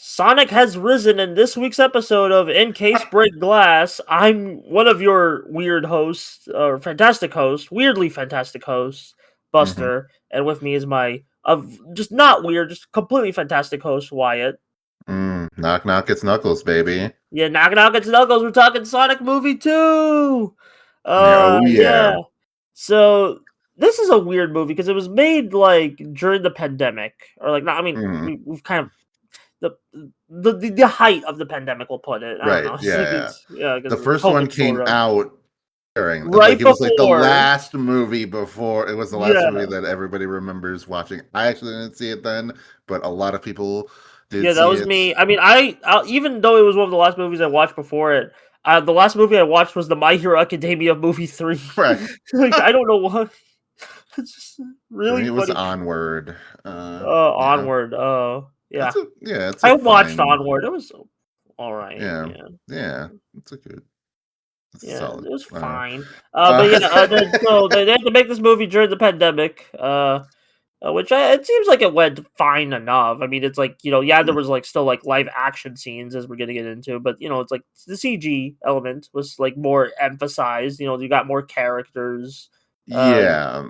Sonic has risen in this week's episode of In Case Break Glass. I'm one of your weird hosts, or fantastic host, weirdly fantastic host, Mhm. Buster, and with me is my just not weird, just completely fantastic host, Wyatt. Knock knock, it's Knuckles, baby. Yeah, knock it's Knuckles. We're talking Sonic Movie 2. Yeah, oh yeah. Yeah. So this is a weird movie because it was made like during the pandemic, or like not. I mean, Mhm. we've kind of the height of the pandemic, we'll put it. I don't Right, know. yeah. Yeah, because The of first one COVID came sort of out during right it was like the before. last movie before it was the last movie Yeah, that everybody remembers watching. I actually didn't see it then, but a lot of people did yeah, that see was it. me. I mean, I even though it was one of the last movies I watched before it, the last movie I watched was the My Hero Academia movie 3. Right. Like I don't know what. It's just For really me it was funny. Onward. Yeah. Onward. Yeah, It's a I watched fine. Onward. It was all right. Yeah. Yeah. Yeah. It's a Yeah, it solid. was fine. But Uh yeah, so they had to make this movie during the pandemic. Which it seems like it went fine enough. I mean, it's like yeah, there was like still like live action scenes as we're gonna get into, but it's like the CG element was like more emphasized. You got more characters. Uh, Yeah.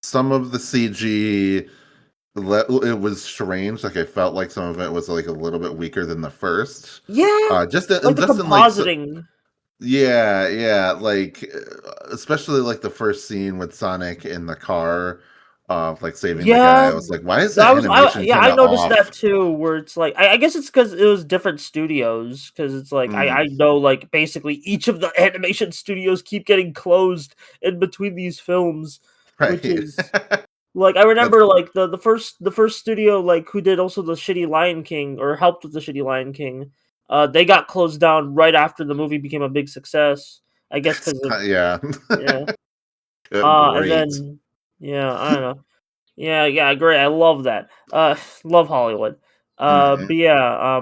Some of the CG it was strange. Like I felt like some of it was like a little bit weaker than the first. yeah, like the Just in like so, compositing. yeah, like especially like the first scene with Sonic in the car, like saving the guy. Yeah, I was like, why is the animation yeah, kind I of noticed that off? too. Where it's like, I guess it's because it was different studios. Because it's like Mm, I know like basically each of the animation studios keep getting closed in between these films, which right. is like I That's remember like the first studio like who did also the shitty Lion King or helped with the shitty Lion King. They got closed down right after the movie became a big success. I guess that's because of yeah. yeah. And Great. then yeah, I don't know. Yeah, great. I love that. Love Hollywood. Hmm. But yeah,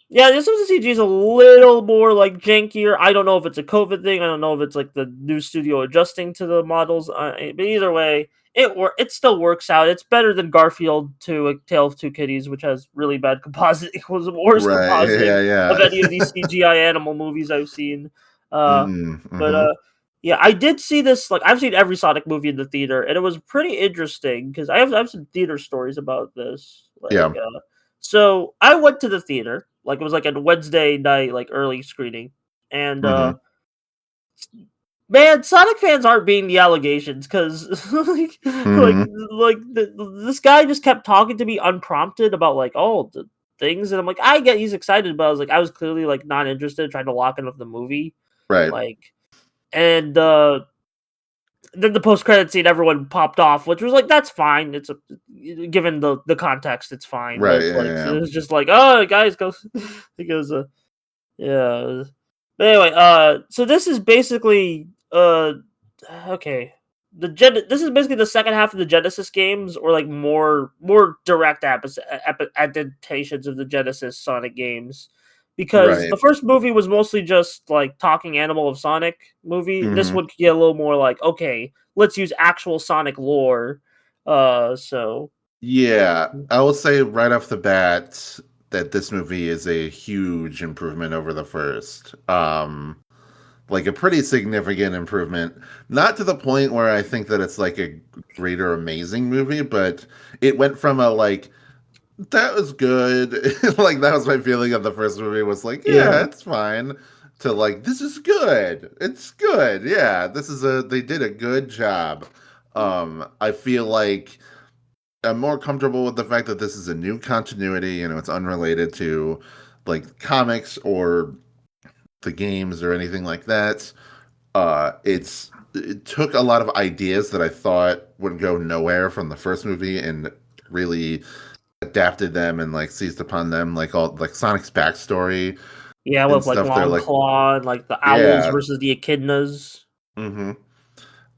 yeah, this was the CG is a little more like jankier. I don't know if it's a COVID thing. I don't know if it's like the new studio adjusting to the models. But either way, it still works out. It's better than Garfield to A Tale of Two Kitties, which has really bad compositing. It was the worst Right. compositing Yeah. of Yeah. any of these CGI animal movies I've seen. Uh, but Hmm. yeah, I did see this. Like, I've seen every Sonic movie in the theater, and it was pretty interesting because I have some theater stories about this. Yeah. So I went to the theater, like it was like a Wednesday night, like early screening, and Hmm. man, Sonic fans aren't being the allegations because Hmm. this guy just kept talking to me unprompted about like the things, and I'm like, I get he's excited, but I was clearly like not interested, trying to lock in with the movie, Right. like, and then the post credit scene, everyone popped off, which was like that's fine. It's given the context, it's fine. But Right. it's Yeah. like Yeah. it was just like, oh, guys, go. He goes, yeah. But anyway, so this is basically okay. This is basically the second half of the Genesis games, or like more direct adaptations of the Genesis Sonic games, because Right. the first movie was mostly just like talking animal of Sonic movie. This Hmm. one could get a little more like, okay, let's use actual Sonic lore. So Yeah, I will say right off the bat that this movie is a huge improvement over the first. Like a pretty significant improvement. Not to the point where I think that it's like a great or amazing movie, but it went from a like that was good. Like that was my feeling of the first movie was like, yeah, yeah, it's fine. To like, this is good. It's good. Yeah, they did a good job. I feel like I'm more comfortable with the fact that this is a new continuity. It's unrelated to like comics or the games or anything like that. It took a lot of ideas that I thought would go nowhere from the first movie and really adapted them and like seized upon them, like all like Sonic's backstory yeah, and with like stuff. They're Long like, Claw and like the owls yeah, versus the echidnas. hmm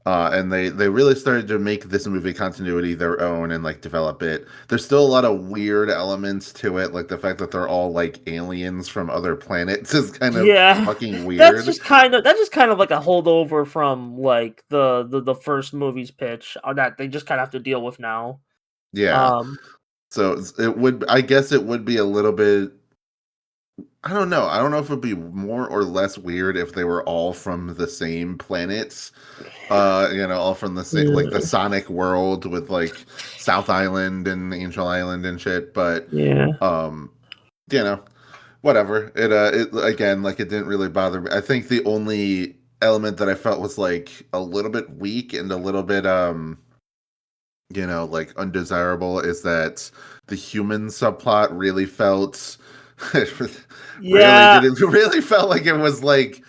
and they really started to make this movie continuity their own and like develop it. There's still a lot of weird elements to it, like the fact that they're all like aliens from other planets is kind of Yeah, fucking weird. that's just kind of like a holdover from like the first movie's pitch that they just kind of have to deal with now. Yeah. Um, So it would, I guess it would be a little bit. I don't know. I don't know if it would be more or less weird if they were all from the same planets. All from the same, like the Yeah. Sonic world with like South Island and Angel Island and shit. But Yeah. um, you know, whatever. It again, like it didn't really bother me. I think the only element that I felt was like a little bit weak and a little bit like undesirable is that the human subplot really felt really Yeah. didn't really felt like it was like,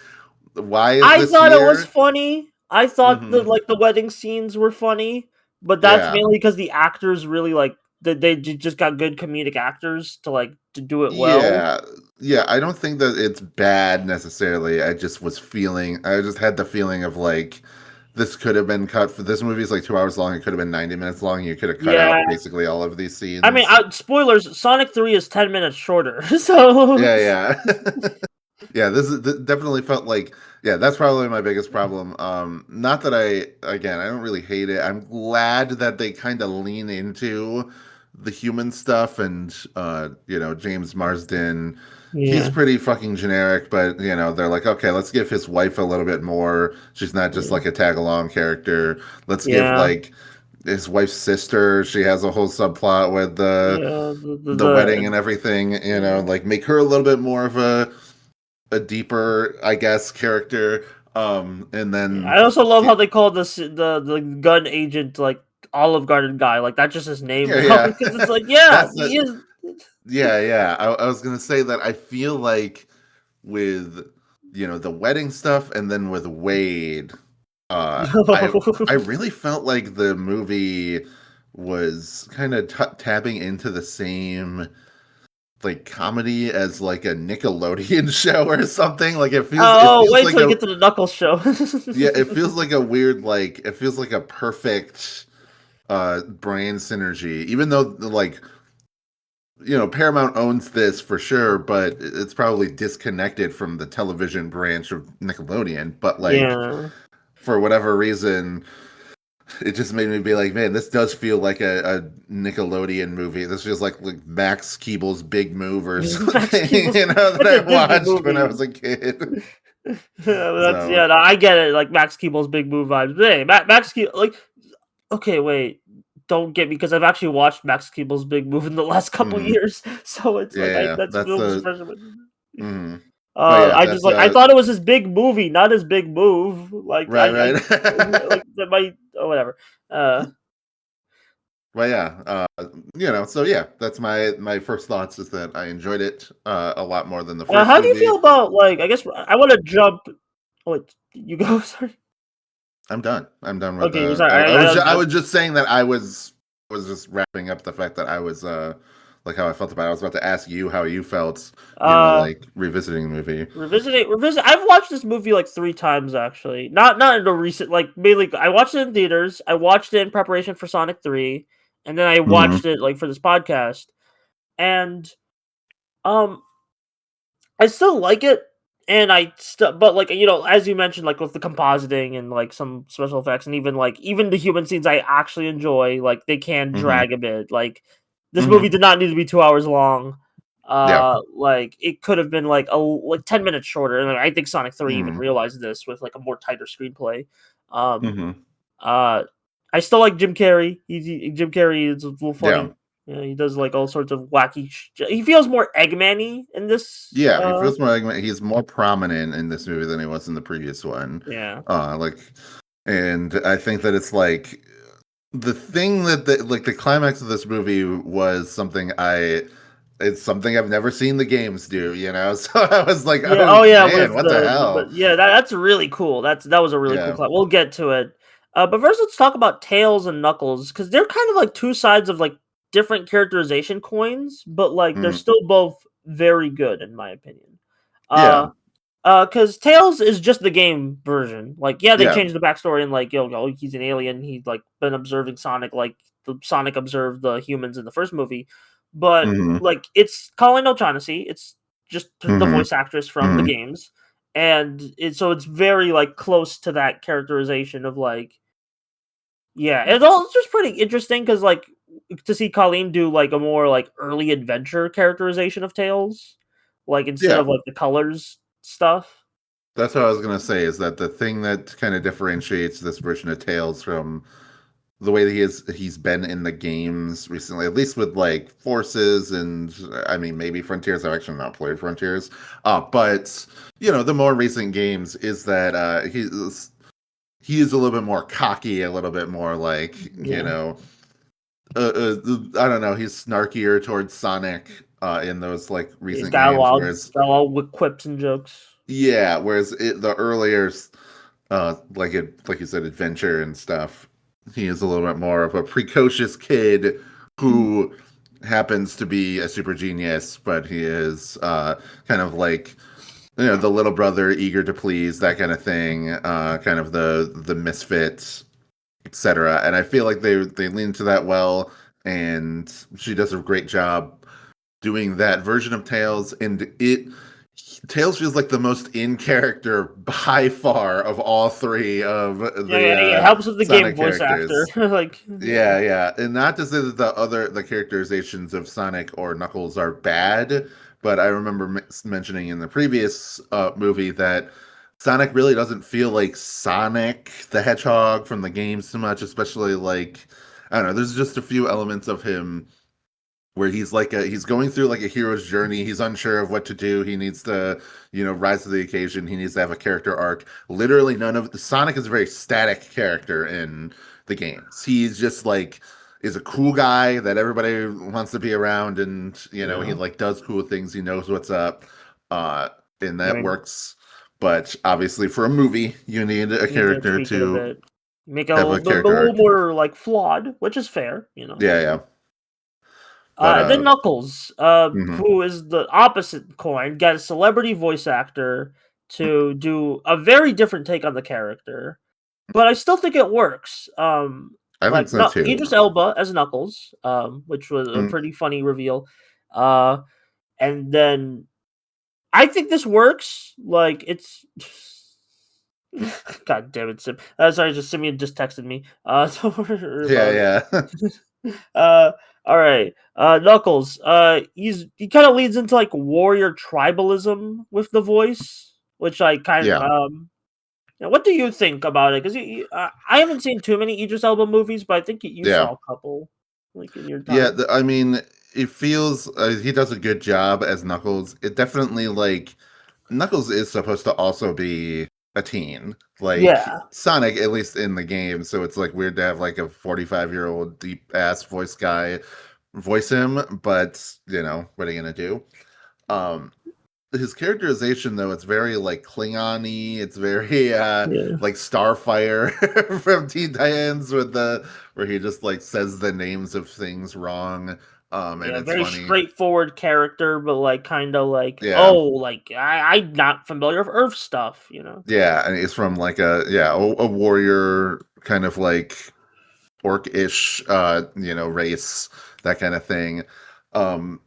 why is I this thought it was here? funny. I thought Hmm. the wedding scenes were funny, but that's Yeah. mainly because the actors really like just got good comedic actors to do it well. Yeah. Yeah, I don't think that it's bad necessarily. I just had the feeling of like this could have been cut. For this movie is like 2 hours long. It could have been 90 minutes long. You could have cut Yeah, out basically all of these I mean, scenes. spoilers. Sonic 3 is 10 minutes shorter, so Yeah, yeah. Yeah, this definitely felt like, yeah, that's probably my biggest problem. Not that I don't really hate it. I'm glad that they kind of lean into the human stuff and James Marsden, he's yeah, pretty fucking generic, but they're like, okay, let's give his wife a little bit more. She's not just yeah, like a tag along character. Let's give yeah, like his wife's sister, she has a whole subplot with yeah. the wedding and everything, Yeah. like make her a little bit more of a deeper, I guess, character. And Yeah, then I also love how they call the gun agent like Olive Garden guy. Like that's just his name yeah, now yeah, because it's like yeah, that's he the is. yeah, yeah. I was gonna say that I feel like with the wedding stuff and then with Wade, I really felt like the movie was kind of tapping into the same like comedy as like a Nickelodeon show or something. Like it Oh, feels wait like till you a get to the Knuckles show. yeah, it feels like a weird, like it feels like a perfect brand synergy. Even though like Paramount owns this for sure, but it's probably disconnected from the television branch of Nickelodeon. But like Yeah. for whatever reason, it just made me be like, man, this does feel like a Nickelodeon movie. This feels like Max Keeble's Big Move or Max something, Keeble's that that's I a Disney watched when I movie. was a kid. That's So, yeah, no, I get it. Like Max Keeble's big move vibes. But hey, Max Keeble, like okay, wait, don't get me because I've actually watched Max Keeble's big move in the last couple mhm. years, so it's like I Yeah, that's that's films the. fresh. Mhm. But yeah, I just that's I thought it was his big movie, not his big move. Like right, I right. like that might oh, whatever. Uh, But yeah, so yeah, that's my first thoughts is that I enjoyed it a lot more than the first how do you movie. feel about like? I guess I want to jump. Oh, wait, you go. Sorry. I'm done. I'm done with Okay, the. sorry. I was just saying that I was just wrapping up the fact that I was like how I felt about it. I was about to ask you how you felt, Uh, like revisiting the movie. revisit. I've watched this movie like 3 times actually. Not in the recent like mainly. I watched it in theaters. I watched it in preparation for Sonic 3, and then I watched Hmm. it like for this podcast. And um, I still like it, and I still, but like as you mentioned, like with the compositing and like some special effects, and even the human scenes, I actually enjoy. Like they can Hmm. drag a bit. Like this movie Hmm. did not need to be 2 hours long. Yeah. Like it could have been like 10 minutes shorter, and I think Sonic 3 even Hmm. realized this with like a more tighter screenplay. Um, Hmm. uh, I still like Jim Carrey. Jim Carrey is a little Yeah. funny. Yeah, he does like all sorts of wacky. He feels more Eggman-y in this. Yeah, he feels more like he's more prominent in this movie than he was in the previous one. Yeah, Like, and I think that it's like the thing that like the climax of this movie was something it's something I've never seen the games do, So I was like, yeah. oh Oh yeah, man, with what the but hell? yeah, that's really cool. That was a really cool Yeah. clip. We'll get to it. But first, let's talk about Tails and Knuckles because they're kind of like two sides of like different characterization coins, but like they're Mhm. still both very good in my opinion. Yeah. Uh, because Tails is just the game version. Like, yeah, they Yeah. changed the backstory and like, he's an alien. He's like been observing Sonic, like the Sonic observed the humans in the first movie. But Hmm. like, it's Colin O'Shaughnessy. It's just the Hmm. voice actress from the Hmm. games, and it's very like close to that characterization of like, yeah, it's just pretty interesting because like. to see Colleen do like a more like early adventure characterization of Tails, like instead Yeah, of like the colors stuff. that's what I was gonna say. Is that the thing that kind of differentiates this version of Tails from the way that he's been in the games recently, at least with like Forces and I mean maybe Frontiers. I've actually not played Frontiers, but the more recent games is that he is a little bit more cocky, a little bit more like Yeah, I don't know. He's snarkier towards Sonic in those like he's recent got a games, lot, whereas got a lot of quips and jokes. the earlier like you said, adventure and stuff, he is a little bit more of a precocious kid who happens to be a super genius, but he is kind of like the little brother, eager to please, that kind of thing, kind of the misfit, etc. And I feel like they lean into that well, and she does a great job doing that version of Tails, and Tails feels like the most in character by far of all three of Yeah, the yeah, it helps with the game Sonic voice actor. characters. Like, yeah, Yeah, and not to say that the characterizations of Sonic or Knuckles are bad, but I remember mentioning in the previous movie that Sonic really doesn't feel like Sonic the Hedgehog from the games too much, especially like I don't know. There's just a few elements of him where he's going through like a hero's journey. He's unsure of what to do. He needs to, rise to the occasion. He needs to have a character arc. Literally none of Sonic is a very static character in the games. He's just like is a cool guy that everybody wants to be around, and he yeah. like does cool things. He knows what's up. Uh and I that mean, works. But obviously for a movie, you need a you need to character tweak it a to bit, make it have a a character little arc. more like flawed, which is fair. Yeah, yeah. But And then Knuckles, mhm. who is the opposite coin, got a celebrity voice actor to do a very different take on the character, but I still think it works. I think Like so no, too. Idris Elba as Knuckles, which was a Mm, pretty funny reveal. Uh, and then I think this works. Like it's. God damn it, Sim. Sorry, just Simeon just texted me. Don't worry about it. yeah, yeah. Uh, all right. Knuckles. He kind of leads into like warrior tribalism with the voice, which I kind Yeah, what do you think about it? Because I haven't seen too many Idris Elba movies, but I think you yeah, saw a couple, like in your yeah. time. I mean, it feels he does a good job as Knuckles. It definitely like Knuckles is supposed to also be a teen, like Yeah, Sonic, at least in the game. So it's like weird to have like a 45-year-old deep ass voice guy voice him. But what are you gonna do? Um, his characterization though, it's very like Klingon-y. It's very yeah, like Starfire from Teen Titans with the where he just like says the names of things wrong. And yeah. it's Very funny. straightforward character, but like kind of like Yeah. like I'm not familiar with Earth stuff. Yeah, and he's from like a warrior kind of like orc-ish race, that kind of thing. Um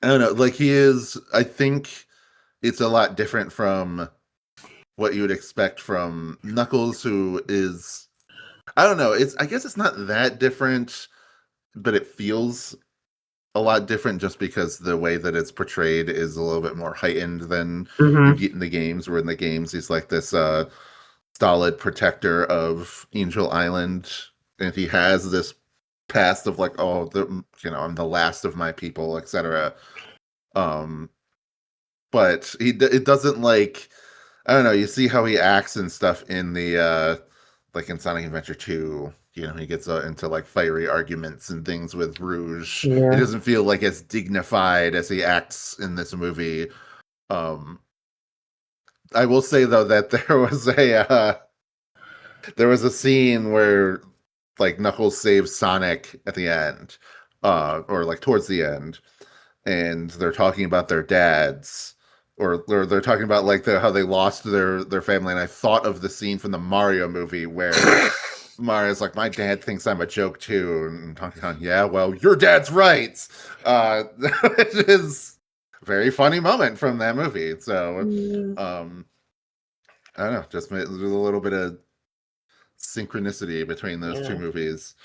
I don't know, like he is I think it's a lot different from what you would expect from Knuckles, who is I don't know. I guess it's not that different, but it feels a lot different just because the way that it's portrayed is a little bit more heightened than you Hmm. get in the games. Where in the games he's like this solid protector of Angel Island, and he has this past of like, oh, I'm the last of my people, etc. Um, but it doesn't like I don't know. You see how he acts and stuff in the like in Sonic Adventure 2. He gets into like fiery arguments and things with Rouge. It Yeah. doesn't feel like as dignified as he acts in this movie. Um, I will say though that there was a scene where like Knuckles saves Sonic at the end, or like towards the end, and they're talking about their dads, or they're talking about like how they lost their family. And I thought of the scene from the Mario movie where Mario's like, "My dad thinks I'm a joke too," and Donkey Kong, "Yeah, well, your dad's right," which is a very funny moment from that movie. So, Yeah. um, I don't know, just there's a little bit of synchronicity between those two Yeah. movies.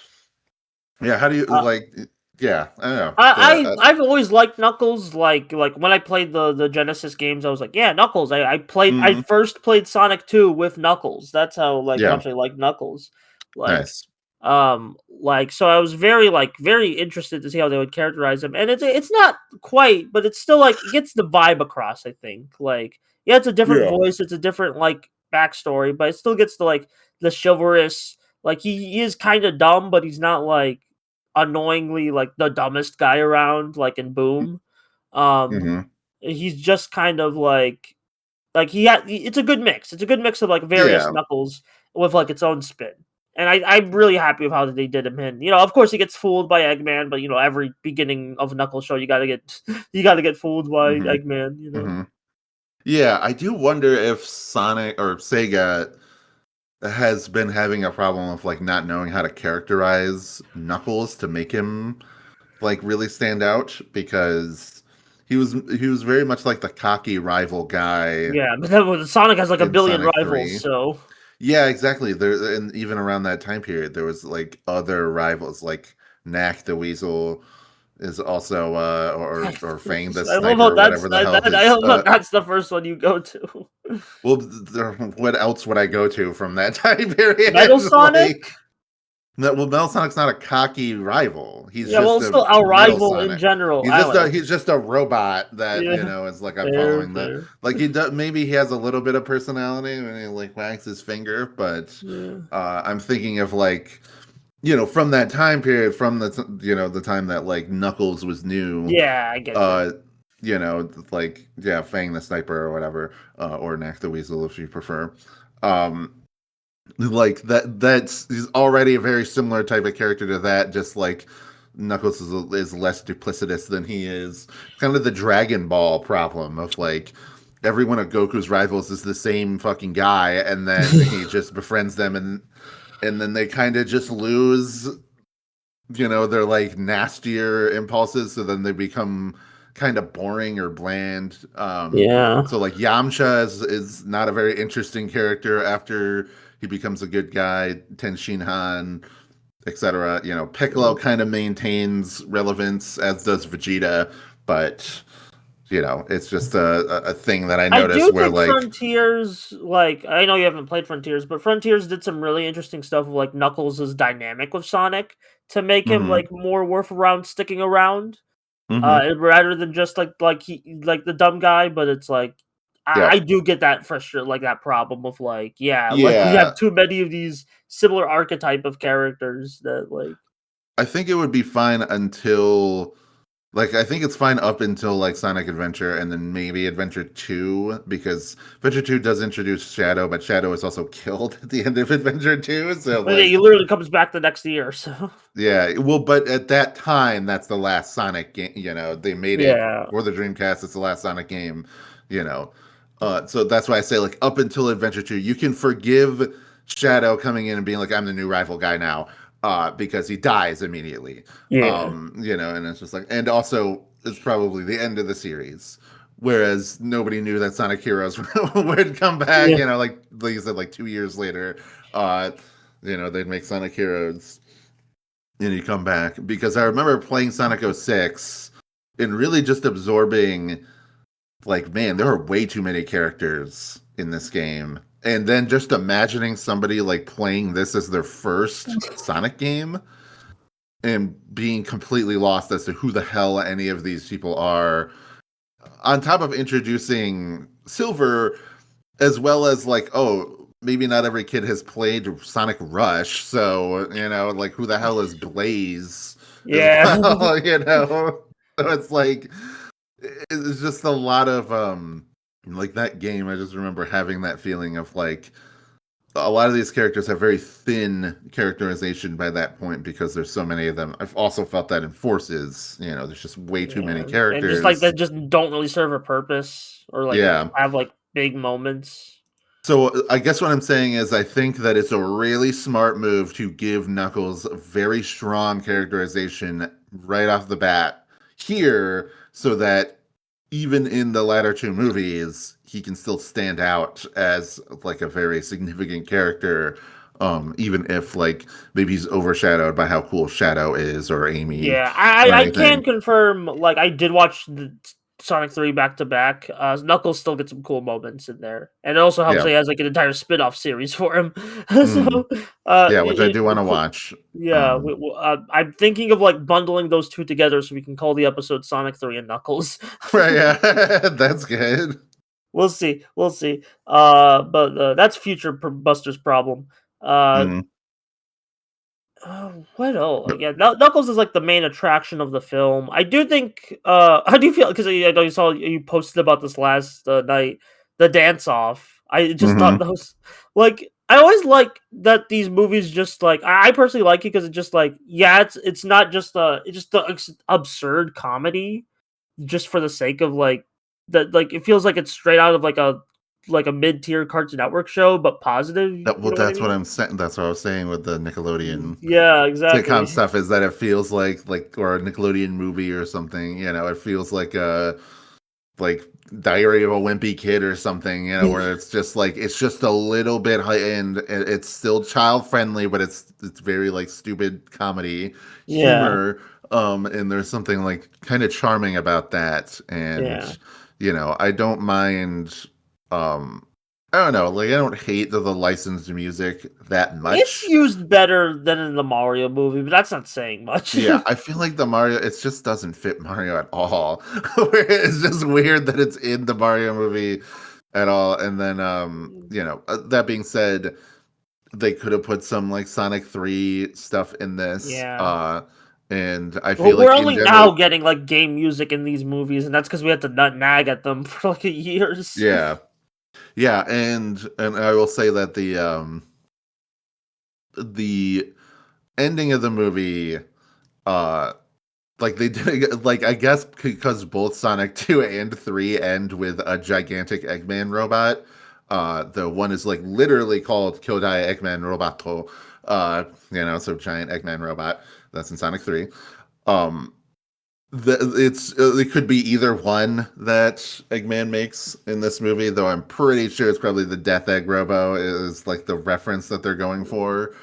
Yeah, how do you Uh, like? Yeah, I don't know. I've always liked Knuckles. Like when I played the Genesis games, I was like, yeah, Knuckles. I mhm, first played Sonic 2 with Knuckles. That's how like yeah, much I like Knuckles. Like nice. so I was very interested to see how they would characterize him. And it's not quite, but it's still like it gets the vibe across, I think. Like yeah, it's a different Yeah. voice, it's a different like backstory, but it still gets the chivalrous, like he is kind of dumb, but he's not like annoyingly like the dumbest guy around like in Boom. Um Hmm. he's just kind of it's a good mix. It's a good mix of like various Yeah. Knuckles with like its own spin. And I'm really happy with how they did him in. Of course he gets fooled by Eggman, but every beginning of a Knuckles show you gotta get you gotta get fooled by Hmm. Eggman. Hmm. Yeah, I do wonder if Sonic or Sega has been having a problem of like not knowing how to characterize Knuckles to make him like really stand out because he was very much like the cocky rival guy Yeah, but then when Sonic has like a in billion Sonic rivals, 3. so Yeah, exactly. There and even around that time period there was like other rivals like Knack the Weasel is also or Fang the I love how Sniper or whatever the hell I his love how that's the first one you go to. well what else would I go to from that time period? Metal Sonic? Like no, well, Metal Sonic's not a cocky rival. He's Yeah, well, just it's a still our Metal rival in Sonic. general. He's I just a like, he's just a robot that yeah, is like I'm fair, following the fair. like he does. Maybe he has a little bit of personality when he like wags his finger, but Yeah. I'm thinking of like from that time period, from the time that like Knuckles was new. Yeah, I get you. Uh, like yeah, Fang the Sniper or whatever, or Knack the Weasel if you prefer. Um, like that's he's already a very similar type of character to that, just like Knuckles is less duplicitous than he is. Kind of the Dragon Ball problem of like every one of Goku's rivals is the same fucking guy, and then he just befriends them, and then they kind of just lose their like nastier impulses, so then they become kind of boring or bland. Yeah. So like Yamcha is not a very interesting character after he becomes a good guy. Ten Shinhan, etc. Piccolo kind of maintains relevance, as does Vegeta, but it's just a thing that I I noticed do where think like, Frontiers, like, I know you haven't played Frontiers, but Frontiers did some really interesting stuff with, like, Knuckles' dynamic with Sonic to make him, mm-hmm, like, more worth around sticking around, mm-hmm, rather than just, like the dumb guy, but it's like, I yep, do get that frustration, like, that problem of, like, yeah, like, we have yeah. too many of these similar archetype of characters that, like I think it would be fine until like I think it's fine up until like Sonic Adventure and then maybe Adventure 2 because Adventure 2 does introduce Shadow, but Shadow is also killed at the end of Adventure 2. So but yeah, he like literally comes back the next year, so yeah, well but at that time that's the last Sonic game, they made it yeah. for the Dreamcast, it's the last Sonic game, you know. So that's why I say like up until Adventure 2, you can forgive Shadow coming in and being like I'm the new rival guy now because he dies immediately. Yeah. And it's just like, and also it's probably the end of the series. Whereas nobody knew that Sonic Heroes would come back, Yeah. like you said, like 2 years later, uh, they'd make Sonic Heroes and you come back. Because I remember playing Sonic 06 and really just absorbing, like, man, there are way too many characters in this game. And then just imagining somebody like playing this as their first Sonic game and being completely lost as to who the hell any of these people are. On top of introducing Silver, as well as like, oh, maybe not every kid has played Sonic Rush, so like who the hell is Blaze as Yeah. well, So it's like it's just a lot of like that game. I just remember having that feeling of like a lot of these characters have very thin characterization by that point because there's so many of them. I've also felt that in Forces, there's just way too many Yeah, and just, like, characters. that just don't really serve a purpose or, like, Yeah. have, like, big moments. So I guess what I'm saying is I think that it's a really smart move to give Knuckles very strong characterization right off the bat here so that even in the latter two movies he can still stand out as like a very significant character even if like maybe he's overshadowed by how cool Shadow is or Amy Yeah, or I can anything. confirm. Like, I did watch the Sonic 3 back to back. Knuckles still gets some cool moments in there, and it also helps Yeah. that he has like an entire spin-off series for him. Mm. So, Yeah, which I do want to cool. watch. Yeah, I'm thinking of like bundling those two together so we can call the episode Sonic 3 and Knuckles. Right, yeah. That's good. We'll see, we'll see. But that's future Buster's problem. Uh, Mm. what else? Yeah, Knuckles is like the main attraction of the film. I do think. How do you feel? Because I know you saw you posted about this last night. The dance off. I just thought Hmm. those like. I always like that these movies just like I personally like it because it's just like yeah it's not just it's just the absurd comedy just for the sake of like that like it feels like it's straight out of like a mid tier Cartoon Network show but positive. You Well, know what I that's what mean? I'm saying. That's what I was saying with the Nickelodeon Yeah, sitcom exactly. stuff is that it feels like or a Nickelodeon movie or something. It feels like Diary of a Wimpy Kid or something. Where it's just like it's just a little bit high end. It's still child friendly, but it's very like stupid comedy Yeah, humor. And there's something like kind of charming about that. And yeah. I don't mind. Um, I don't know. Like I don't hate the licensed music that It's much. used better than in the Mario movie, but that's not saying much. Yeah, I feel like the Mario, it just doesn't fit Mario at all. Where it's just weird that it's in the Mario movie at all. And then, that being said, they could have put some like Sonic 3 stuff in this. Yeah. And I Well, feel we're like in only now general, getting like game music in these movies, and that's because we had to nag at them for like years. yeah, yeah, and I will say that the ending of the movie, uh, like they did, like I guess because both Sonic 2 and 3 end with a gigantic Eggman robot. The one is like literally called Kyodai Eggman Roboto. So giant Eggman robot. That's in Sonic 3. Um, it could be either one that Eggman makes in this movie, though I'm pretty sure it's probably the Death Egg Robo is like the reference that they're going for.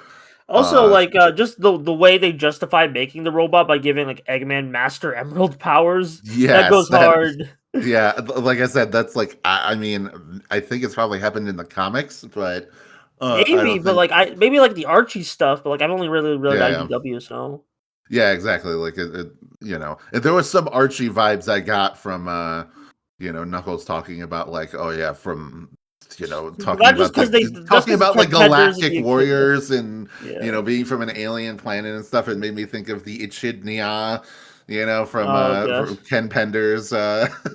Also, Uh, like just the way they justify making the robot by giving like Eggman Master Emerald powers, that yes, goes that hard. Yeah, like I said, that's like I mean, I think it's probably happened in the comics, but I Maybe, don't but think. like I maybe like the Archie stuff, but like I've only really read Yeah, yeah, IDW, so yeah, exactly. Like if there was some Archie vibes I got from Knuckles talking about like, oh yeah, from talking not just about because they that's talking because about like Ken Penders is galactic the echidna. warriors and Yeah. being from an alien planet and stuff. It made me think of the echidnia, Oh from gosh. Ken Penders,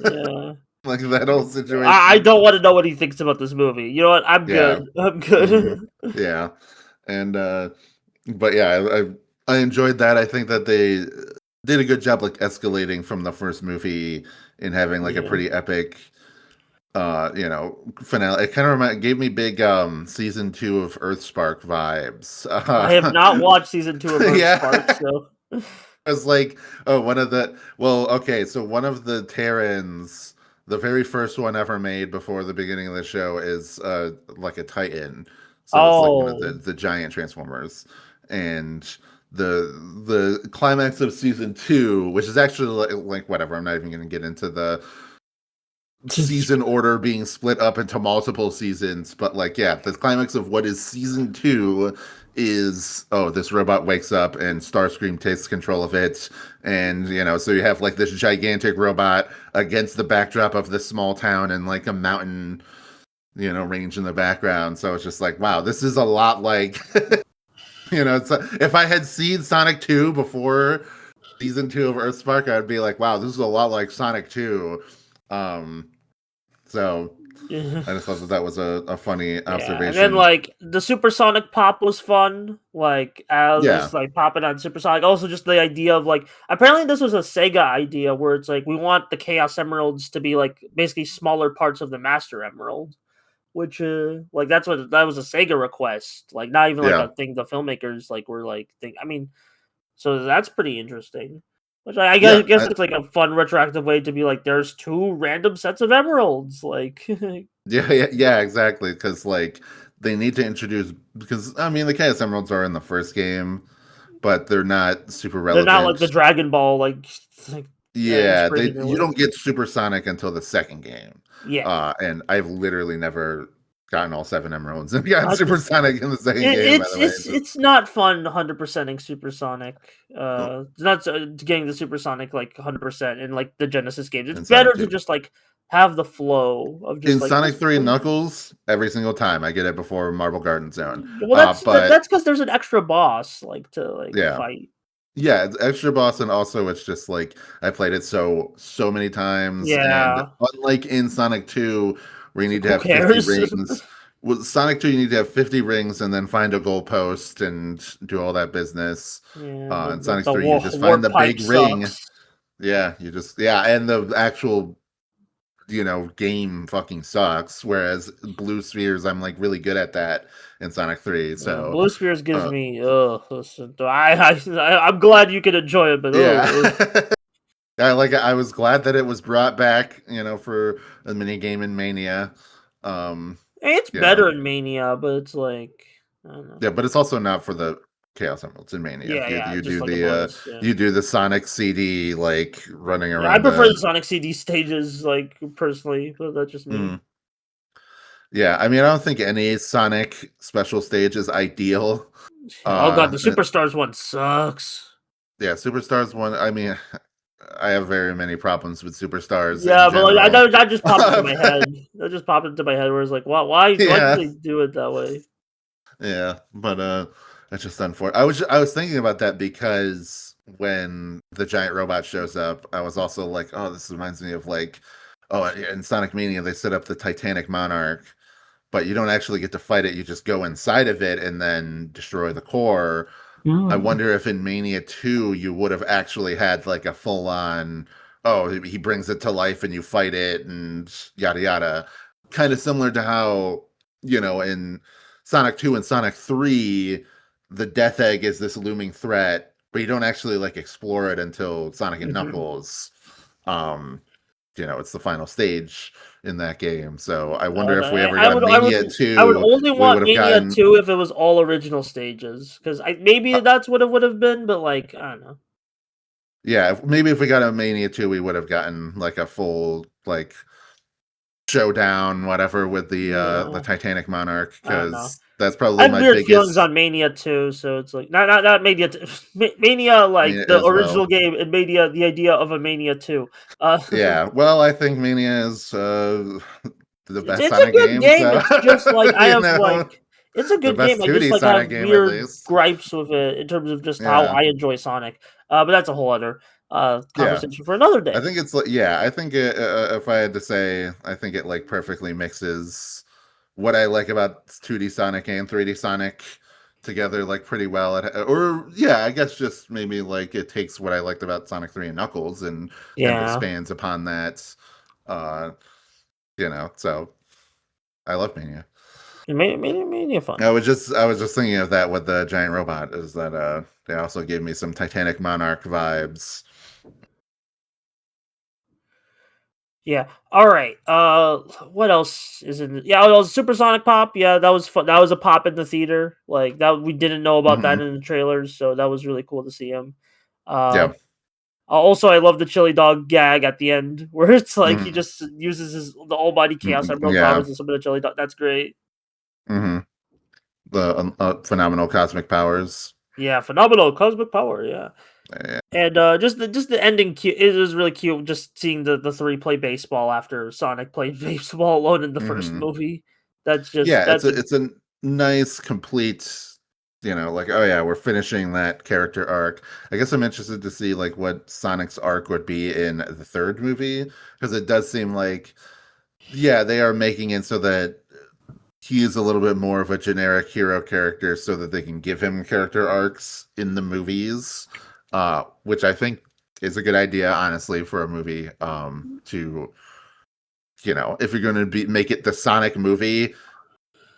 Yeah. like that whole I situation. don't want to know what he thinks about this movie. You know what? I'm Yeah. good. I'm Hmm. good. Yeah, and but yeah, I enjoyed that. I think that they did a good job like escalating from the first movie and having like a Yeah. pretty epic finale. It kind of gave me big season 2 of Earthspark vibes. I have not watched season 2 of Earth Spark, Yeah. so It was like, oh, okay, so one of the Terrans, the very first one ever made before the beginning of the show is like a Titan. So it's like one of oh. the giant Transformers. And the climax of season 2, which is actually like whatever, I'm not even going to get into the season order being split up into multiple seasons, but like yeah, the climax of what is season 2 is, oh, this robot wakes up and Starscream takes control of it, and so you have like this gigantic robot against the backdrop of this small town and like a mountain range in the background. So it's just like, wow, this is a lot like if I had seen Sonic 2 before season 2 of Earthspark, I'd be like, wow, this is a lot like Sonic 2. So I just thought that was a funny Yeah, and then observation. like the supersonic pop was fun. Like Yeah, just like popping on supersonic. Also, just the idea of like apparently this was a Sega idea where it's like we want the Chaos Emeralds to be like basically smaller parts of the Master Emerald, which like that was a Sega request. Like not even like yeah, a thing the filmmakers like were like think. I mean, so that's pretty interesting. Which I yeah, guess it's like a fun retroactive way to be like there's two random sets of emeralds. Like yeah, yeah, yeah, exactly. Because like they need to introduce, because I mean the Chaos Emeralds are in the first game, but they're not super They're not like relevant. the Dragon Ball like Yeah, integrated or you whatever. don't get Supersonic until the second game. Yeah. And I've literally never gotten all 7 emeralds and gotten I just Supersonic in the second game, by the way. it's not fun 100%ing supersonic. It's not getting the supersonic like 100% in like the Genesis games. It's In better Sonic to 2. just like have the flow of In just like Sonic just 3 Knuckles, every single time I get it before Marble Garden Zone. well But that's because there's an extra boss like to like yeah. fight. Yeah, it's extra boss, and also it's just like I played it so many times, and Yeah. unlike in Sonic 2, where you It's need like to who have 50 cares? rings, with Sonic 2 you need to have 50 rings and then find a goalpost and do all that business. Yeah, In Sonic the 3, you just find warp the pipe big ring. sucks. Yeah, and the actual game fucking sucks. Whereas Blue Spheres, I'm like really good at that in Sonic 3. Yeah, So, Blue Spears gives uh, me listen, I'm glad you can enjoy it, but yeah. I was glad that it was brought back, for a mini game in Mania. It's You know, better in Mania, but it's like I don't know. yeah, but it's also not for the Chaos Emeralds in Mania. Yeah, yeah, You just do like a the bonus. Yeah, you do the Sonic CD like running yeah. I around prefer the the. Sonic CD stages, like personally, but that's just me. Mm, yeah, I mean, I don't think any Sonic special stage is ideal. Oh god, the Uh, Superstars one sucks. yeah, Superstars one. I mean, I have very many problems with Superstars in Yeah, but like general. that just popped into my head. That just popped into my head where it's like, why did Yeah, they do it that way? yeah, but that's just unfortunate. I was thinking about that because when the giant robot shows up, I was also like, oh, this reminds me of like, oh, yeah, in Sonic Mania they set up the Titanic Monarch, but you don't actually get to fight it. You just go inside of it and then destroy the core. I Mm. wonder if in Mania 2 you would have actually had like a full on, oh, he brings it to life and you fight it and yada yada. Kind of similar to how, in Sonic 2 and Sonic 3, the Death Egg is this looming threat, but you don't actually like explore it until Sonic and Mhm. Knuckles. Um, it's the final stage in that game. So I wonder if we ever I got would Mania I would 2, only we would want have Mania gotten 2 if it was all original stages because maybe uh, that's what it would have been, but like I don't know. yeah, maybe if we got a Mania 2, we would have gotten like a full like showdown, whatever, with the Yeah, Titanic Monarch, I don't know. because that's I probably have my weird feelings biggest on Mania 2, so it's like not Mania Mania like Mania the as well. original game and Mania the idea of a Mania 2. Yeah, well, I think Mania is the best It's a Sonic good game, game. so It's just like I you have know, like it's a the good game. best I just 2D like have Sonic game at weird least. gripes with it in terms of just how Yeah, I enjoy Sonic. But that's a whole other yeah. conversation for another I day. think it's like, yeah, I think if I had to say, I think it like perfectly mixes what I like about 2D Sonic and 3D Sonic together like pretty well. Or yeah, I guess just maybe like it takes what I liked about Sonic 3 and Knuckles and kind of Yeah, expands upon that. Uh, so I love Mania. Mania fun. I was just thinking of that with the giant robot, is that they also gave me some Titanic Monarch vibes. Yeah. All right. What else is in? Yeah, oh, Supersonic Pop. Yeah, that was fun. That was a pop in the theater. Like that, we didn't know about that Hmm. in the trailers, so that was really cool to see him. Uh, Yeah. Also, I love the chili dog gag at the end, where it's like he Hmm. just uses the almighty chaos emerald Yeah. powers and some of the chili dog. That's great. Hmm. The phenomenal cosmic powers. Yeah, phenomenal cosmic power. Yeah, Yeah. and just the ending. Cute. It was really cute. Just seeing the three play baseball after Sonic played baseball alone in the first Hmm. movie. That's just Yeah, that's a it's a nice complete, like, oh yeah, we're finishing that character arc. I guess I'm interested to see like what Sonic's arc would be in the third movie, because it does seem like, yeah, they are making it so that he is a little bit more of a generic hero character so that they can give him character arcs in the movies, which I think is a good idea, honestly, for a movie, to, if you're going to make it the Sonic movie,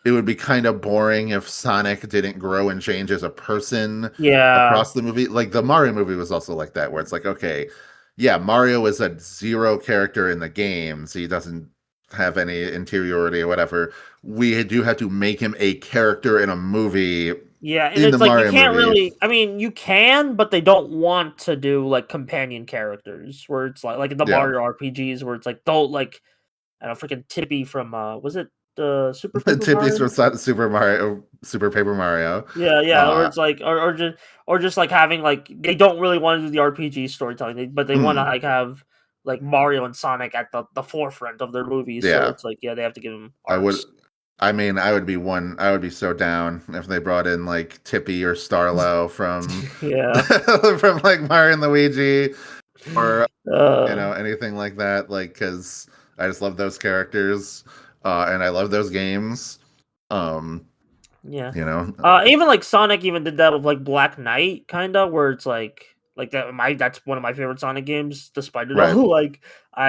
it would be kind of boring if Sonic didn't grow and change as a person yeah. across the movie. Like the Mario movie was also like that, where it's like, okay, yeah, Mario is a zero character in the game, so he doesn't have any interiority or whatever. We do have to make him a character in a movie, Yeah, and in the it's like you Mario can't movie. really. I mean, you can, but they don't want to do like companion characters where it's like in the Yeah. Mario RPGs where it's like don't like I don't know, freaking Tippy from was it the Super Paper Tippy's Mario? from Super Paper Mario. Yeah, yeah, or Uh, it's like or just like having like they don't really want to do the RPG storytelling, but they want to mm, like have like Mario and Sonic at the forefront of their movies. So yeah, it's like yeah, they have to give them I would. arcs. I mean, I would be so down if they brought in like Tippy or Starlo from Yeah. from like Mario and Luigi, or Uh, anything like that. Like, because I just love those characters, and I love those games. Um, yeah. you know, Even like Sonic even did that with like Black Knight, kind of where it's like that's one of my favorite Sonic games, despite it right? all. Like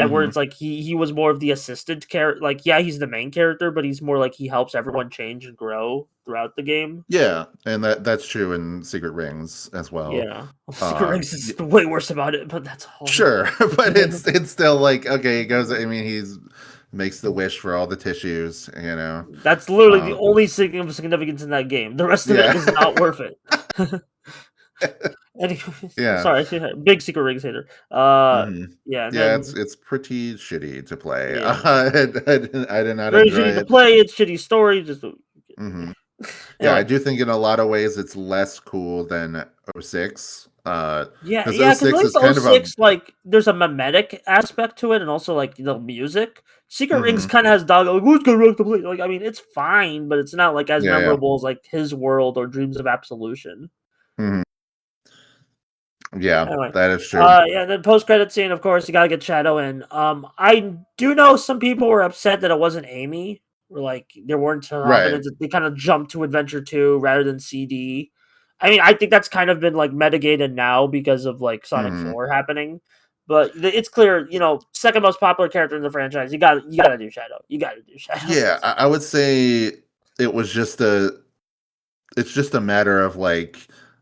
where Hmm. it's like he was more of the assistant character. Like yeah, he's the main character, but he's more like he helps everyone change and grow throughout the game. Yeah, and that's true in Secret Rings as well. Yeah, Secret Rings Y- is way worse about it, but that's all. sure, but it's still like, okay, he goes. I mean, he's makes the wish for all the tissues. That's literally the Um, only significance in that game. The rest of it yeah, is not worth it. Anyways, yeah. sorry, big Secret Rings hater. Hmm. Yeah, and Yeah, then it's pretty shitty to play. yeah, I did not very enjoy shitty to it. play. It's shitty story. Just Hmm. Yeah, I anyway, do think in a lot of ways it's less cool than '06. yeah, Because yeah, because at '06 least is the kind of a. 06, like there's a mimetic aspect to it, and also like the music. Secret Rings Hmm. kind of has dog like who's gonna rock the plate? Like I mean, it's fine, but it's not like as Yeah, yeah. memorable as like His World or Dreams of Absolution. Hmm. Yeah, Anyway, that is true. yeah, then post credit scene, of course, you gotta get Shadow in. I do know some people were upset that it wasn't Amy, or like there weren't Right. Robin. They kind of jumped to Adventure 2 rather than CD. I mean, I think that's kind of been like mitigated now because of like Sonic Hmm. 4 happening. But it's clear, second most popular character in the franchise. You gotta do Shadow. You gotta do Shadow. Yeah, I would say it was just a it's just a matter of like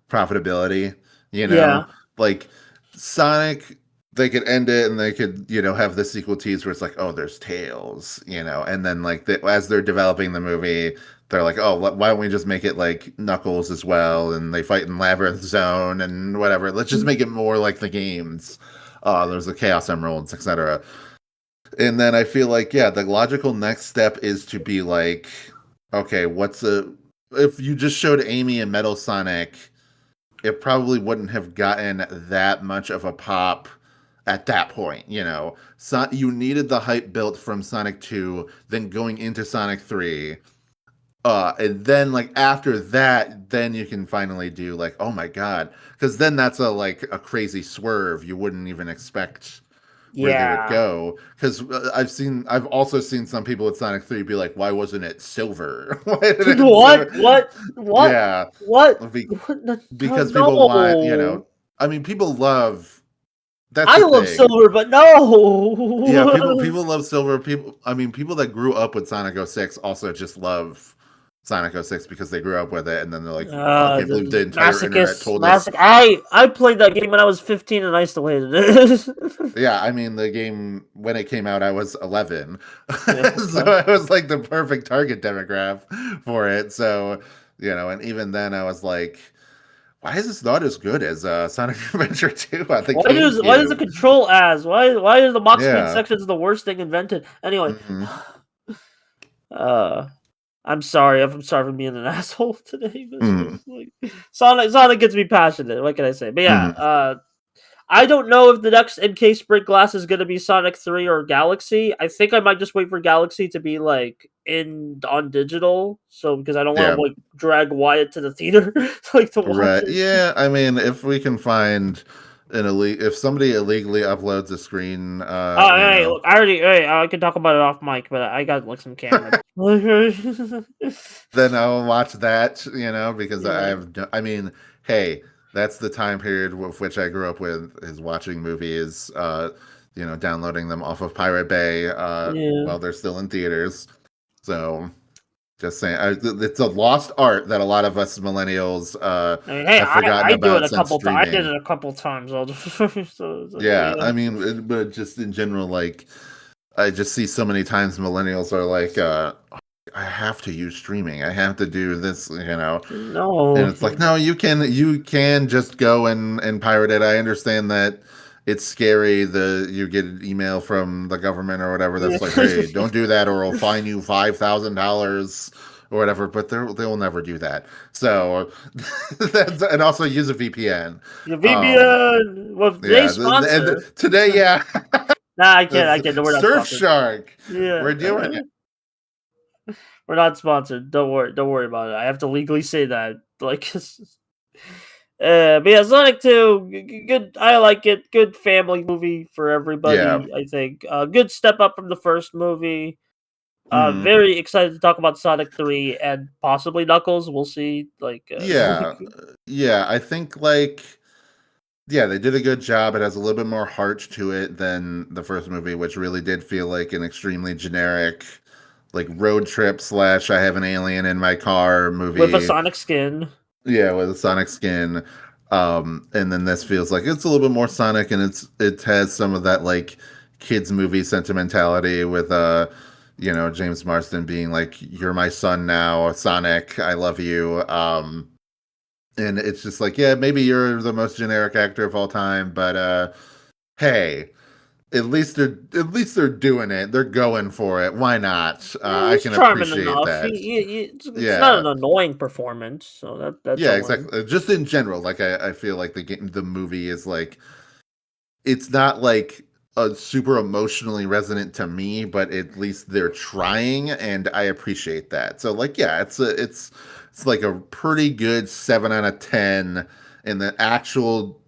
profitability, you Yeah, know? Like Sonic, they could end it and they could, have the sequel tease where it's like, oh, there's Tails, and then like as they're developing the movie, they're like, oh, why don't we just make it like Knuckles as well? And they fight in Labyrinth Zone and whatever. Let's just make it more like the games. There's the Chaos Emeralds, etc. And then I feel like, yeah, the logical next step is to be like, okay, if you just showed Amy and Metal Sonic, it probably wouldn't have gotten that much of a pop at that point, So you needed the hype built from Sonic 2, then going into Sonic 3. And then like after that, then you can finally do like, oh my god. Because then that's a crazy swerve you wouldn't even expect where they would yeah. go. Because I've also seen some people at Sonic 3 be like, why wasn't it silver? Why didn't it What? silver? What? What? Yeah, What? be- What? because people want, No. I mean, people love. That's I the love thing. silver, but Yeah, people no. people love silver. I mean, people that grew up with Sonic '06 also just love Sonic '06 because they grew up with it, and then they're like, "Oh, I can't believe the The entire internet masochists, told us." masoch. I played that game when I was 15, and I still hated it. Yeah, I mean, the game when it came out, I was 11, Yeah, so okay. I was like the perfect target demographic for it. So, and even then, I was like, "Why is this not as good as Sonic Adventure 2 on the Why does the GameCube?" control as why is the box speed Yeah. section the worst thing invented? Anyway, Hmm. uh, I'm sorry for being an asshole today, but Hmm. like, Sonic gets me passionate. What can I say? But yeah, Hmm. I don't know if the next MK Sprint Glass is going to be Sonic 3 or Galaxy. I think I might just wait for Galaxy to be like in on digital, so because I don't want Yeah. to like drag Wyatt to the theater like to watch Right. it. Yeah. I mean, if we can find if somebody illegally uploads a screen, Oh, hey, look, I can talk about it off mic, but I got like some camera. then I'll watch that, because I Yeah, have, I mean, hey, that's the time period with which I grew up with is watching movies, downloading them off of Pirate Bay, yeah. while they're still in theaters. So just saying, it's a lost art that a lot of us millennials, I mean, hey, have forgotten I do it about a since couple times. I did streaming. it a couple times. So, Yeah, yeah. I mean, but just in general, like, I just see so many times millennials are like, I have to use streaming. I have to do this, And No, it's like, no, you can just go and pirate it. I understand that it's scary. You get an email from the government or whatever yeah. that's like, hey, don't do that, or we'll fine you $5,000 or whatever. But they will never do that. So and also use a VPN. Your Um, VPN. Well, they yeah, sponsor. and today, yeah, Nah, I can't. I the can't. We're not sponsored. Surfshark, Yeah, we're doing it. we're not sponsored. Don't worry. Don't worry about it. I have to legally say that. Like, but yeah, Sonic 2, good. I like it. Good family movie for Yeah. everybody. I think. Good step up from the first movie. Mhm. Very excited to talk about Sonic 3 and possibly Knuckles. We'll see. Like, Yeah. Yeah, I think yeah, they did a good job. It has a little bit more heart to it than the first movie, which really did feel like an extremely generic, like road trip slash I have an alien in my car with a movie. Sonic skin. Yeah, with a Sonic skin. And then this feels like it's a little bit more Sonic, and it has some of that like kids movie sentimentality with James Marsden being like, "You're my son now, Sonic. I love you." And it's just like, yeah, maybe you're the most generic actor of all time, but hey, at least they're doing it. They're going for it. Why not? Yeah, I he's can charming appreciate enough. that. It's not Yeah, an annoying performance, so that's a yeah, win. exactly. Just in general, like I feel like the movie is like it's not like a super emotionally resonant to me, but at least they're trying, and I appreciate that. So like, yeah, it's like a pretty good 7 out of 10, and the actual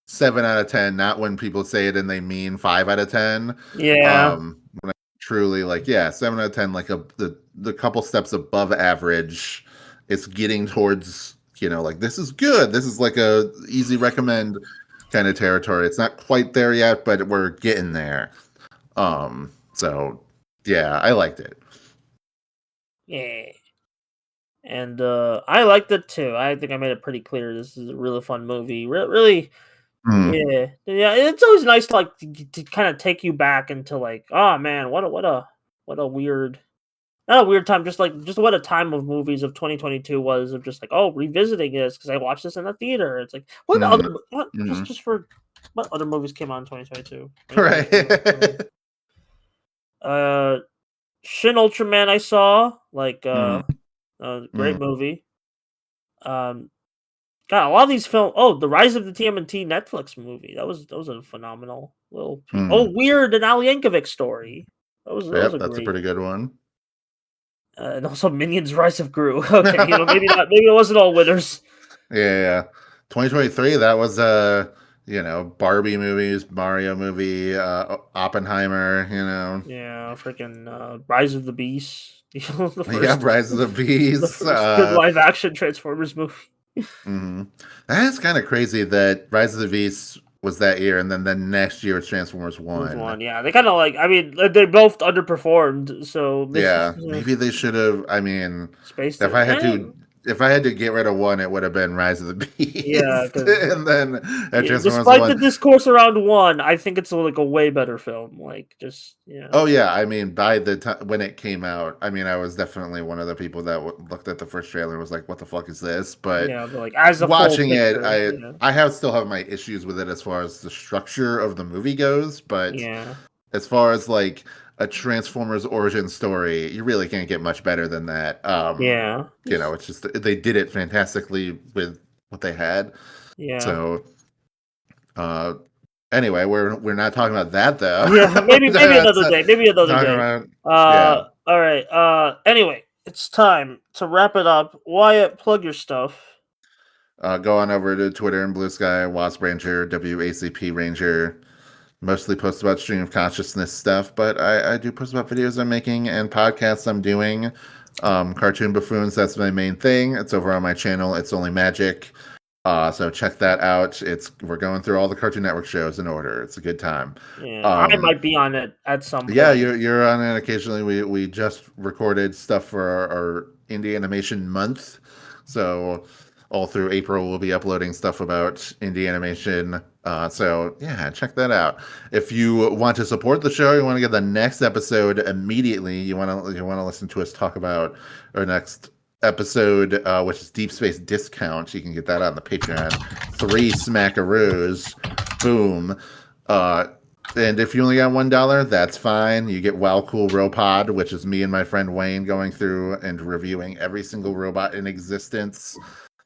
7 out of 10, not when people say it and they mean 5 out of 10. Yeah, When I truly like, yeah, 7 out of 10, like the couple steps above average. It's getting towards, like this is good. This is like a easy recommend kind of territory. It's not quite there yet, but we're getting there. So yeah, I liked it. yeah. And I liked it too. I think I made it pretty clear. This is a really fun movie. Really, Mm, yeah, yeah. It's always nice to like to kind of take you back into like, oh man, what a weird, not a weird time. Just what a time of movies of 2022 was, of just like, oh, revisiting this because I watched this in the theater. It's like mm, what mm. just for what other movies came out in 2022? Right. 2023. Uh, Shin Ultraman. I saw like Mm, great mm, movie. Um, God, a lot of these film. Oh, the Rise of the TMNT Netflix movie. That was a phenomenal little. Oh, mm. Weird, an Al Yankovic story. That was Yep, a that's a great. pretty good one. And also Minions: Rise of Gru. Okay, maybe not. Maybe it wasn't all winners. Yeah. 2023, that was Barbie movies, Mario movie, Oppenheimer. Yeah, freaking Rise of the Beast. The Yeah, first, Rise of the the Beast. first good live action Transformers movie. Mhm. That is kind of crazy that Rise of the Beast was that year, and then the next year it's Transformers Was 1. one, yeah. They kind of like. I mean, they both underperformed. So Yeah, maybe they should have. I mean, Space. if I had to, if I had to get rid of one, it would have been Rise of the Yeah, Beast, because and then yeah, Transformers despite the 1. discourse around one, I think it's like a way better film. Like, just Oh yeah, I mean, by the time when it came out, I mean, I was definitely one of the people that looked at the first trailer and was like, "What the fuck is this?" But yeah, but like as a full watching it, picture, I yeah, I have still have my issues with it as far as the structure of the movie goes, but yeah, as far as like a Transformers origin story, you really can't get much better than that. yeah, It's just they did it fantastically with what they had. yeah, So, uh, anyway, we're not talking about that though. yeah. Maybe That's another day. Maybe another talking day. about yeah. All right. Anyway, it's time to wrap it up. Wyatt, plug your stuff. Go on over to Twitter and Blue Sky, Wasp Ranger, WACP Ranger. Mostly post about stream of consciousness stuff, but I do post about videos I'm making and podcasts I'm doing. Cartoon Buffoons, that's my main thing. It's over on my channel. It's Only Magic. So check that out. We're going through all the Cartoon Network shows in order. It's a good time. Yeah, I Um, might be on it at some yeah, point. you're on it occasionally. We just recorded stuff for our Indie Animation Month, so all through April, we'll be uploading stuff about indie animation. So yeah, check that out. If you want to support the show, you want to get the next episode immediately. You want to listen to us talk about our next episode, which is Deep Space Discount. You can get that on the Patreon. 3 smackaroos, boom. And if you only got $1, that's fine. You get Wow Cool Robot, which is me and my friend Wayne going through and reviewing every single robot in existence.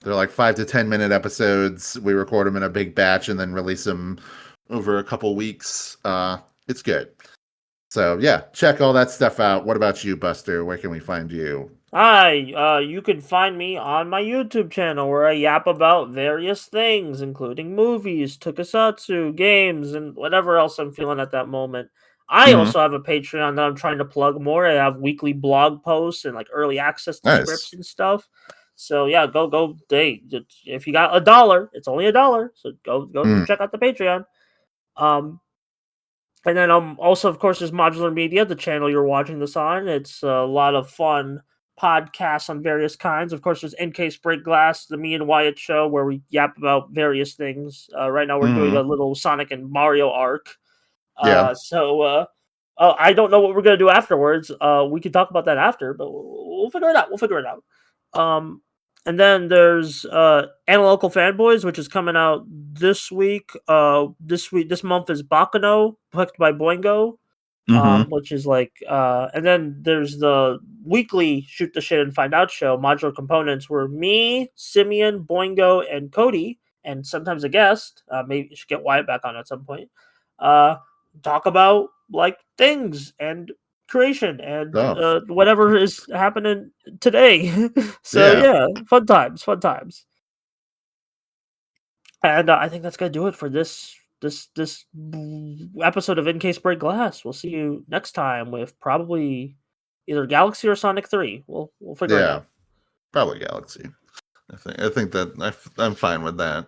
They're like 5 to 10 minute episodes. We record them in a big batch and then release them over a couple weeks. It's good. So yeah, check all that stuff out. What about you, Buster? Where can we find you? Hi, you can find me on my YouTube channel where I yap about various things, including movies, tokusatsu, games, and whatever else I'm feeling at that moment. I Mm-hmm. also have a Patreon that I'm trying to plug more. I have weekly blog posts and like early access to scripts Nice. and stuff. So yeah, go. Hey, if you got $1, it's only $1. So go Mm. check out the Patreon. Um, and then also, of course, there's Modular Media, the channel you're watching this on. It's a lot of fun podcasts on various kinds. Of course, there's In Case Break Glass, the me and Wyatt show, where we yap about various things. Right now, we're doing a Mm-hmm. little Sonic and Mario arc. Yeah. I don't know what we're gonna do afterwards. We can talk about that after, but we'll figure it out. We'll figure it out. Um, and then there's Analytical Fanboys, which is coming out this week. This month is Bakano, picked by Boingo, Mm-hmm. which is like, and then there's the weekly Shoot the Shit and Find Out show, Modular Components, where me, Simeon, Boingo, and Cody, and sometimes a guest, maybe you should get Wyatt back on at some point, uh, talk about like things and creation and Stuff. whatever is happening today. So Yeah. yeah, fun times, fun times. And I think that's gonna do it for this episode of In Case Break Glass. We'll see you next time with probably either Galaxy or Sonic 3. We'll figure it Yeah. out. Probably Galaxy. I think that I'm fine with that.